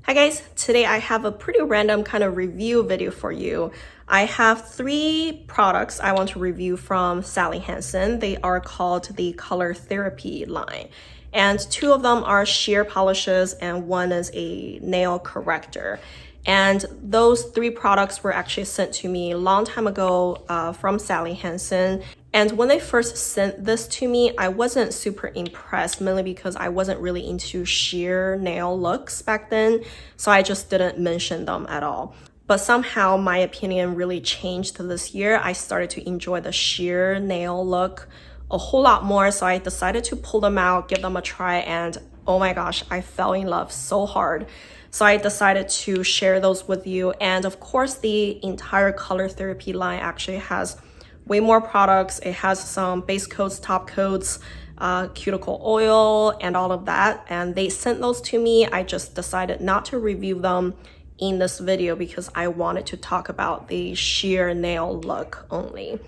Hi guys, today I have a pretty random kind of review video for you. I have 3 products I want to review from Sally Hansen. They are called the Color Therapy line. And 2 of them are sheer polishes and 1 is a nail corrector. And those 3 products were actually sent to me a long time ago from Sally Hansen. And when they first sent this to me, I wasn't super impressed, mainly because I wasn't really into sheer nail looks back then, so I just didn't mention them at all. But somehow my opinion really changed this year. I started to enjoy the sheer nail look a whole lot more, so I decided to pull them out, give them a try, and oh my gosh, I fell in love so hard. So I decided to share those with you. And of course, the entire Color Therapy line actually has way more products. It has some base coats, top coats, cuticle oil, and all of that. And they sent those to me. I just decided not to review them in this video because I wanted to talk about the sheer nail look only.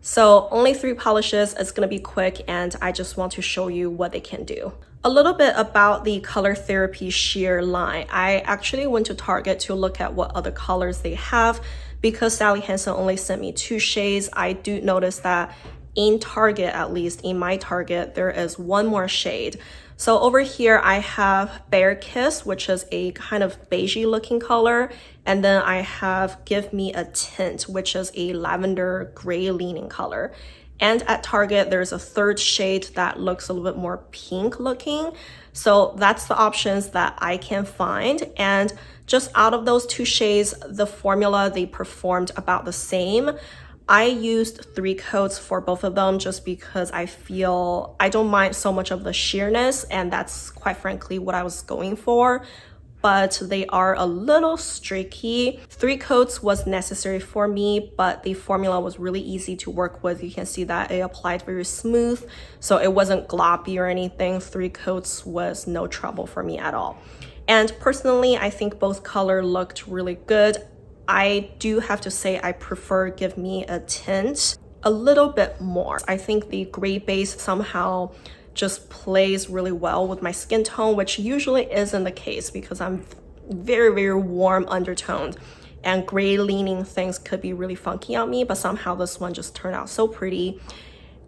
So only 3 polishes. It's gonna be quick and I just want to show you what they can do. A little bit about the Color Therapy sheer line. I actually went to Target to look at what other colors they have. Because Sally Hansen only sent me 2 shades, I do notice that in Target, at least in my Target, there is 1 more shade. So over here I have Bear Kiss, which is a kind of beigey looking color. And then I have Give Me a Tint, which is a lavender gray leaning color. And at Target, there's a 3rd shade that looks a little bit more pink looking. So that's the options that I can find. And just out of those 2 shades, the formula, they performed about the same. I used 3 coats for both of them just because I feel I don't mind so much of the sheerness, and that's quite frankly what I was going for. But they are a little streaky. 3 coats was necessary for me, but the formula was really easy to work with. You can see that it applied very smooth, so it wasn't gloppy or anything. 3 coats was no trouble for me at all. And personally, I think both color looked really good. I do have to say I prefer Give Me a Tint a little bit more. I think the gray base somehow just plays really well with my skin tone, which usually isn't the case because I'm very warm undertoned, and gray leaning things could be really funky on me, but somehow this one just turned out so pretty.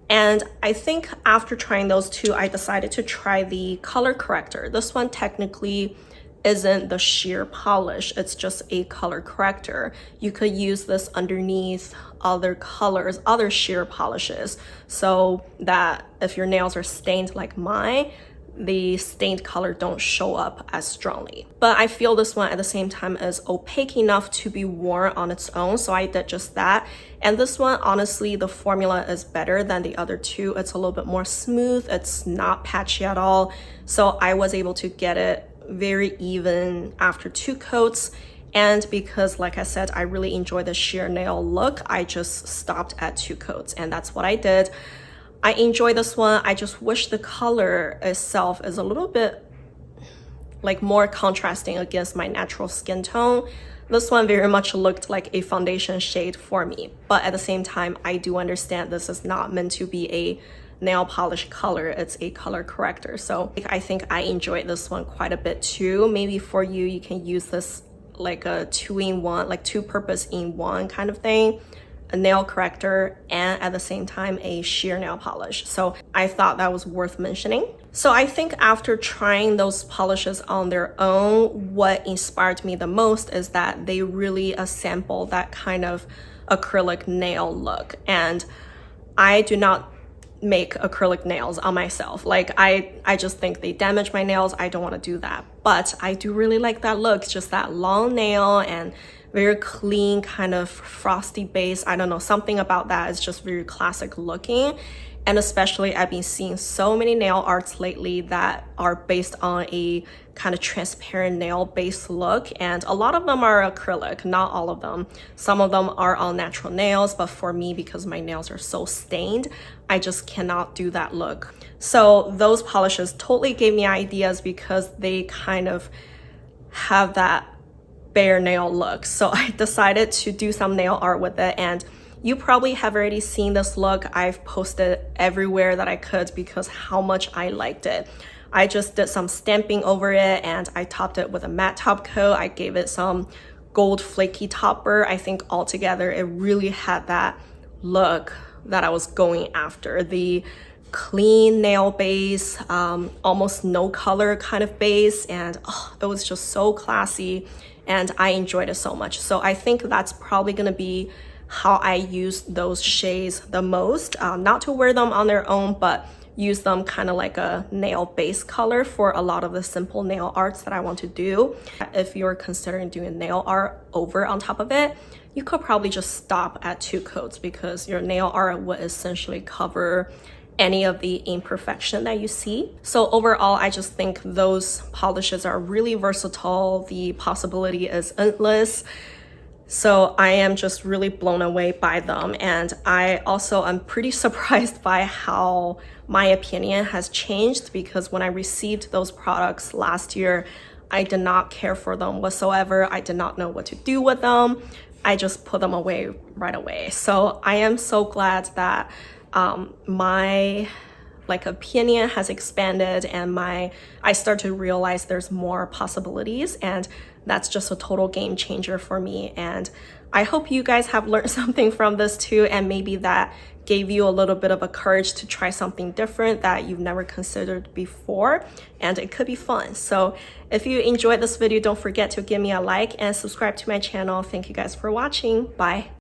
And I think after trying those 2, I decided to try the Color Corrector. This one technically isn't the sheer polish, it's just a color corrector. You could use this underneath other colors, other sheer polishes, so that if your nails are stained like mine, the stained color don't show up as strongly. But I feel this one at the same time is opaque enough to be worn on its own, so I did just that. And this one, honestly, the formula is better than the other 2. It's a little bit more smooth, it's not patchy at all, so I was able to get it very even after 2 coats. And because, like I said, I really enjoy the sheer nail look, I just stopped at 2 coats, and that's what I did. I enjoy this one. I just wish the color itself is a little bit like more contrasting against my natural skin tone. This one very much looked like a foundation shade for me, but at the same time, I do understand this is not meant to be a nail polish color, it's a color corrector. So I think I enjoyed this one quite a bit too. Maybe for you, you can use this like a 2-in-1, like 2-purpose in 1 kind of thing, a nail corrector and at the same time a sheer nail polish. So I thought that was worth mentioning. So I think after trying those polishes on their own, what inspired me the most is that they really assemble that kind of acrylic nail look. And I do not make acrylic nails on myself. Like I just think they damage my nails. I don't want to do that, but I do really like that look. It's just that long nail and very clean kind of frosty base. I don't know, something about that is just very classic looking. And especially I've been seeing so many nail arts lately that are based on a kind of transparent nail base look, and a lot of them are acrylic, not all of them. Some of them are all natural nails, but for me, because my nails are so stained, I just cannot do that look. So those polishes totally gave me ideas because they kind of have that bare nail look. So I decided to do some nail art with it, and you probably have already seen this look. I've posted everywhere that I could because how much I liked it. I just did some stamping over it and I topped it with a matte top coat. I gave it some gold flaky topper. I think altogether it really had that look that I was going after. The clean nail base, almost no color kind of base, and it was just so classy and I enjoyed it so much. So I think that's probably gonna be how I use those shades the most. Not to wear them on their own, but use them kind of like a nail base color for a lot of the simple nail arts that I want to do. If you're considering doing nail art over on top of it, you could probably just stop at 2 coats because your nail art would essentially cover any of the imperfection that you see. So overall, I just think those polishes are really versatile. The possibility is endless. So I am just really blown away by them. And I also am pretty surprised by how my opinion has changed, because when I received those products last year, I did not care for them whatsoever. I did not know what to do with them. I just put them away right away. So I am so glad that my opinion has expanded and I start to realize there's more possibilities, and that's just a total game changer for me. And I hope you guys have learned something from this too, and maybe that gave you a little bit of a courage to try something different that you've never considered before, and it could be fun. So if you enjoyed this video, don't forget to give me a like and subscribe to my channel. Thank you guys for watching. Bye.